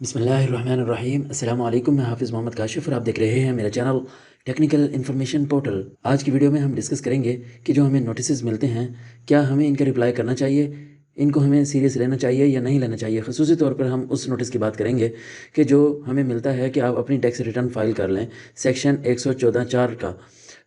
बिस्मिल्लाहिर्रहमानिर्रहीम। अस्सलाम वालेकुम। मैं हाफ़िज़ मोहम्मद काशिफ़ और आप देख रहे हैं मेरा चैनल टेक्निकल इन्फॉर्मेशन पोर्टल। आज की वीडियो में हम डिस्कस करेंगे कि जो हमें नोटिसेस मिलते हैं, क्या हमें इनका रिप्लाई करना चाहिए, इनको हमें सीरियस लेना चाहिए या नहीं लेना चाहिए। ख़ुसूसी तौर पर हम उस नोटिस की बात करेंगे कि जो हमें मिलता है कि आप अपनी टैक्स रिटर्न फ़ाइल कर लें, सेक्शन 114(4) का।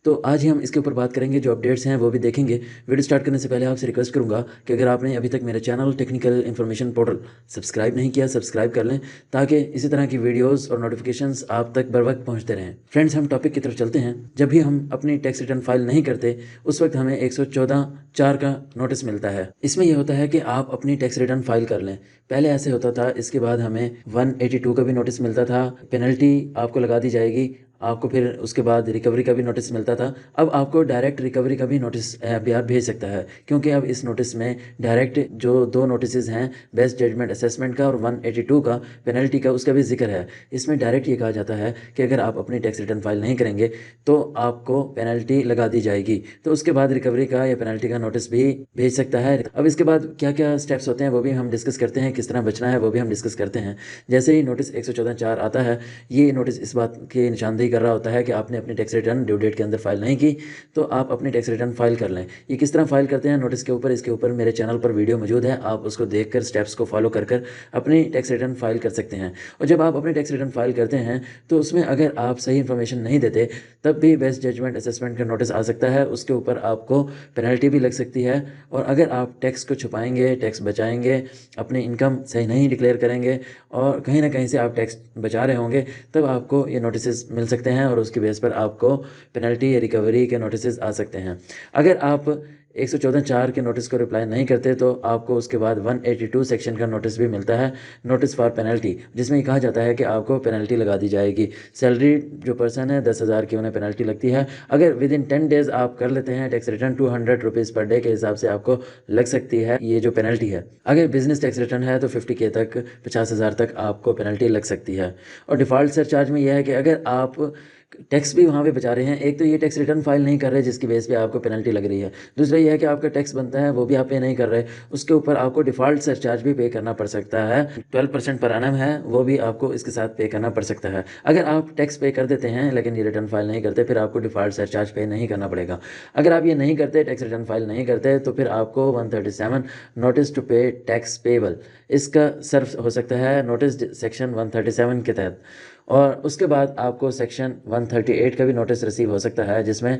तो आज ही हम इसके ऊपर बात करेंगे, जो अपडेट्स हैं वो भी देखेंगे। वीडियो स्टार्ट करने से पहले आपसे रिक्वेस्ट करूंगा कि अगर आपने अभी तक मेरा channel technical information portal subscribe नहीं किया, सब्सक्राइब कर लें ताकि इसी तरह की वीडियोस और नोटिफिकेशंस आप तक बर वक्त पहुंचते रहें। फ्रेंड्स, हम टॉपिक की तरफ चलते हैं। जब भी हम अपनी टैक्स रिटर्न फाइल नहीं करते, उस वक्त हमें 114(4) का नोटिस मिलता है। इसमें यह होता है कि आप अपनी टैक्स रिटर्न फाइल कर लें। पहले ऐसे होता था, इसके बाद हमें 182 का भी नोटिस मिलता था, पेनल्टी आपको लगा दी जाएगी, आपको फिर उसके बाद रिकवरी का भी नोटिस मिलता था। अब आपको डायरेक्ट रिकवरी का भी नोटिस एफबीआर भेज सकता है, क्योंकि अब इस नोटिस में डायरेक्ट जो दो नोटिस हैं, बेस्ट जजमेंट असेसमेंट का और 182 का पेनल्टी का, उसका भी जिक्र है। इसमें डायरेक्ट ये कहा जाता है कि अगर आप अपनी टैक्स रिटर्न फाइल नहीं करेंगे तो आपको पेनल्टी लगा दी जाएगी। तो उसके बाद रिकवरी का या पेनल्टी का नोटिस भी भेज सकता है। अब इसके बाद क्या क्या स्टेप्स होते हैं वो भी हम डिस्कस करते हैं, किस तरह बचना है वो भी हम डिस्कस करते हैं। जैसे ही नोटिस 114(4) आता है, ये नोटिस इस बात की निशानदेही कर रहा होता है कि आपने अपनी टैक्स रिटर्न ड्यू डेट के अंदर फाइल नहीं की, तो आप अपनी टैक्स रिटर्न फाइल कर लें। ये किस तरह फाइल करते हैं नोटिस के ऊपर, इसके ऊपर मेरे चैनल पर वीडियो मौजूद है, आप उसको देखकर स्टेप्स को फॉलो कर अपनी टैक्स रिटर्न फाइल कर सकते हैं। और जब आप अपनी टैक्स रिटर्न फाइल करते हैं तो उसमें अगर आप सही इन्फॉर्मेशन नहीं देते, तब भी बेस्ट जजमेंट असेसमेंट का नोटिस आ सकता है। उसके ऊपर आपको पेनल्टी भी लग सकती है। और अगर आप टैक्स को छुपाएंगे, टैक्स बचाएंगे, अपनी इनकम सही नहीं डिक्लेयर करेंगे और कहीं ना कहीं से आप टैक्स बचा रहे होंगे, तब आपको ये नोटिस मिल सकते हैं और उसकी बेस पर आपको पेनल्टी या रिकवरी के नोटिस आ सकते हैं। अगर आप 114(4) के नोटिस को रिप्लाई नहीं करते तो आपको उसके बाद 182 सेक्शन का नोटिस भी मिलता है, नोटिस फॉर पेनल्टी, जिसमें कहा जाता है कि आपको पेनल्टी लगा दी जाएगी। सैलरी जो पर्सन है 10,000 की, उन्हें पेनल्टी लगती है। अगर विद इन 10 डेज आप कर लेते हैं tax return, 200 rupees per day के हिसाब से आपको लग सकती है ये जो पेनल्टी है। अगर बिजनेस टैक्स रिटर्न है तो 50K तक, 50,000 तक आपको पेनल्टी लग सकती है। और डिफ़ॉल्ट सरचार्ज में यह है कि अगर आप टैक्स भी वहाँ पे बचा रहे हैं, एक तो ये टैक्स रिटर्न फाइल नहीं कर रहे जिसकी बेस पे आपको पेनल्टी लग रही है, दूसरा ये है कि आपका टैक्स बनता है वो भी आप पे नहीं कर रहे, उसके ऊपर आपको डिफ़ॉल्ट सरचार्ज भी पे करना पड़ सकता है। 12% पर एनम है, वो भी आपको इसके साथ पे करना पड़ सकता है। अगर आप टैक्स पे कर देते हैं लेकिन ये रिटर्न फाइल नहीं करते, फिर आपको डिफ़ॉल्ट सरचार्ज पे नहीं करना पड़ेगा। अगर आप ये नहीं करते, टैक्स रिटर्न फाइल नहीं करते, तो फिर आपको 137 नोटिस टू पे टैक्स पेबल, इसका सर्व हो सकता है नोटिस सेक्शन 137 के तहत। और उसके बाद आपको सेक्शन 138 का भी नोटिस रिसीव हो सकता है, जिसमें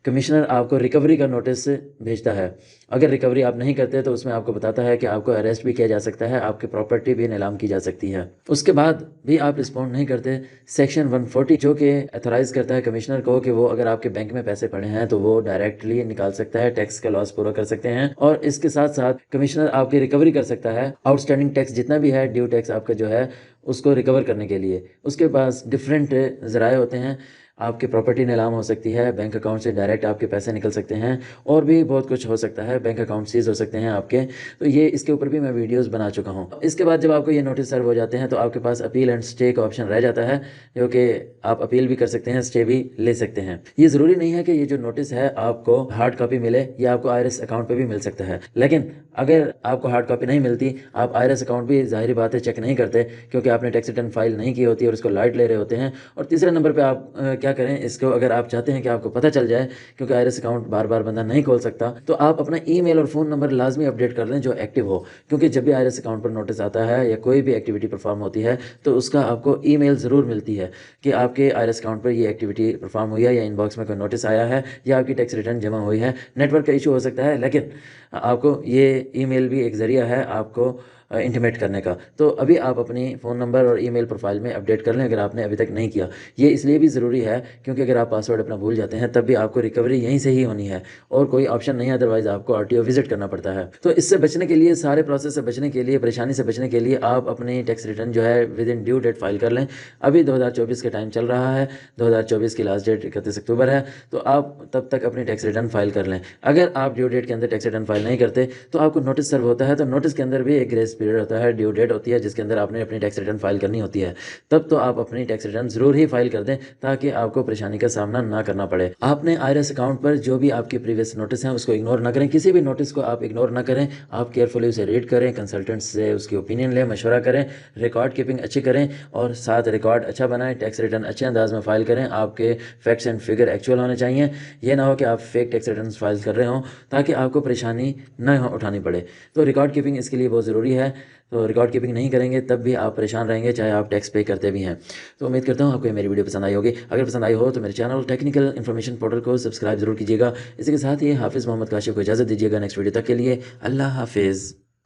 कमिश्नर आपको रिकवरी का नोटिस भेजता है। अगर रिकवरी आप नहीं करते तो उसमें आपको बताता है कि आपको अरेस्ट भी किया जा सकता है, आपकी प्रॉपर्टी भी नीलाम की जा सकती है। उसके बाद भी आप रिस्पॉन्ड नहीं करते, सेक्शन 140 जो कि अथोराइज करता है कमिश्नर को कि वो अगर आपके बैंक में पैसे पड़े हैं तो वो डायरेक्टली निकाल सकता है, टैक्स का लॉस पूरा कर सकते हैं। और इसके साथ साथ कमिश्नर आपकी रिकवरी कर सकता है आउटस्टैंडिंग टैक्स जितना भी है, ड्यू टैक्स आपका जो है, उसको रिकवर करने के लिए। उसके पास डिफरेंट ज़राए होते हैं, आपकी प्रॉपर्टी नीलाम हो सकती है, बैंक अकाउंट से डायरेक्ट आपके पैसे निकल सकते हैं, और भी बहुत कुछ हो सकता है, बैंक अकाउंट सीज हो सकते हैं आपके। तो ये इसके ऊपर भी मैं वीडियोस बना चुका हूँ। इसके बाद जब आपको ये नोटिस सर्व हो जाते हैं तो आपके पास अपील एंड स्टे का ऑप्शन रह जाता है, जो कि आप अपील भी कर सकते हैं, स्टे भी ले सकते हैं। ये ज़रूरी नहीं है कि ये जो नोटिस है आपको हार्ड कॉपी मिले, या आपको आईआरएस अकाउंट पर भी मिल सकता है। लेकिन अगर आपको हार्ड कॉपी नहीं मिलती, आप आईआरएस अकाउंट भी जाहिर बात है चेक नहीं करते, क्योंकि आपने टैक्स रिटर्न फाइल नहीं की होती और उसको लाइट ले रहे होते हैं। और तीसरे नंबर पे आप क्या करें, इसको अगर आप चाहते हैं कि आपको पता चल जाए, क्योंकि आईआरएस अकाउंट बार बार बंदा नहीं खोल सकता, तो आप अपना ईमेल और फ़ोन नंबर लाजमी अपडेट कर लें जो एक्टिव हो। क्योंकि जब भी आईआरएस अकाउंट पर नोटिस आता है या कोई भी एक्टिविटी परफॉर्म होती है, तो उसका आपको ईमेल ज़रूर मिलती है कि आपके आईआरएस अकाउंट पर ये एक्टिविटी परफॉर्म हुई है, या इनबॉक्स में कोई नोटिस आया है, या आपकी टैक्स रिटर्न जमा हुई है। नेटवर्क का इशू हो सकता है, लेकिन आपको ये ईमेल भी एक ज़रिया है आपको इंटीमेट करने का। तो अभी आप अपनी फ़ोन नंबर और ईमेल प्रोफाइल में अपडेट कर लें, अगर आपने अभी तक नहीं किया। ये इसलिए भी ज़रूरी है क्योंकि अगर आप पासवर्ड अपना भूल जाते हैं, तब भी आपको रिकवरी यहीं से ही होनी है और कोई ऑप्शन नहीं है, अदरवाइज़ आपको आरटीओ विजिट करना पड़ता है। तो इससे बचने के लिए, सारे प्रोसेस से बचने के लिए, परेशानी से बचने के लिए, आप अपनी टैक्स रिटर्न जो है within due date file कर लें। अभी 2024 का टाइम चल रहा है, 2024 की लास्ट डेट 31 अक्टूबर है, तो आप तब तक अपनी टैक्स रिटर्न फाइल कर लें। अगर आप ड्यू डेट के अंदर टैक्स रिटर्न फाइल नहीं करते तो आपको नोटिस सर्व होता है, तो नोटिस के अंदर भी एक ग्रेस पीरियड होता है, ड्यू डेट होती है जिसके अंदर आपने अपनी टैक्स रिटर्न फाइल करनी होती है, तब तो आप अपनी टैक्स रिटर्न ज़रूर ही फाइल कर दें ताकि आपको परेशानी का सामना ना करना पड़े। आपने IRS अकाउंट पर जो भी आपके प्रीवियस नोटिस हैं उसको इग्नोर ना करें, किसी भी नोटिस को आप इग्नोर ना करें। आप केयरफुली उसे रीड करें, कंसल्टेंट से उसकी ओपिनियन लें, मशवरा करें, रिकॉर्ड कीपिंग अच्छी करें और साथ रिकॉर्ड अच्छा बनाएं, टैक्स रिटर्न अच्छे अंदाज में फाइल करें। आपके फैक्ट्स एंड फिगर एक्चुअल होने चाहिए। ये ना हो कि आप फेक टैक्स रिटर्न फाइल कर रहे हों ताकि आपको परेशानी न उठानी पड़े। तो रिकॉर्ड कीपिंग इसके लिए बहुत ज़रूरी है। तो रिकॉर्ड कीपिंग नहीं करेंगे तब भी आप परेशान रहेंगे, चाहे आप टैक्स पे करते भी हैं। तो उम्मीद करता हूँ आपको मेरी वीडियो पसंद आई होगी। अगर पसंद आई हो तो मेरे चैनल टेक्निकल इन्फॉर्मेशन पोर्टल को सब्सक्राइब जरूर कीजिएगा। इसी के साथ ही हाफिज़ मोहम्मद काशिफ को इजाज़त दीजिएगा। नेक्स्ट वीडियो तक के लिए अल्लाह हाफिज़।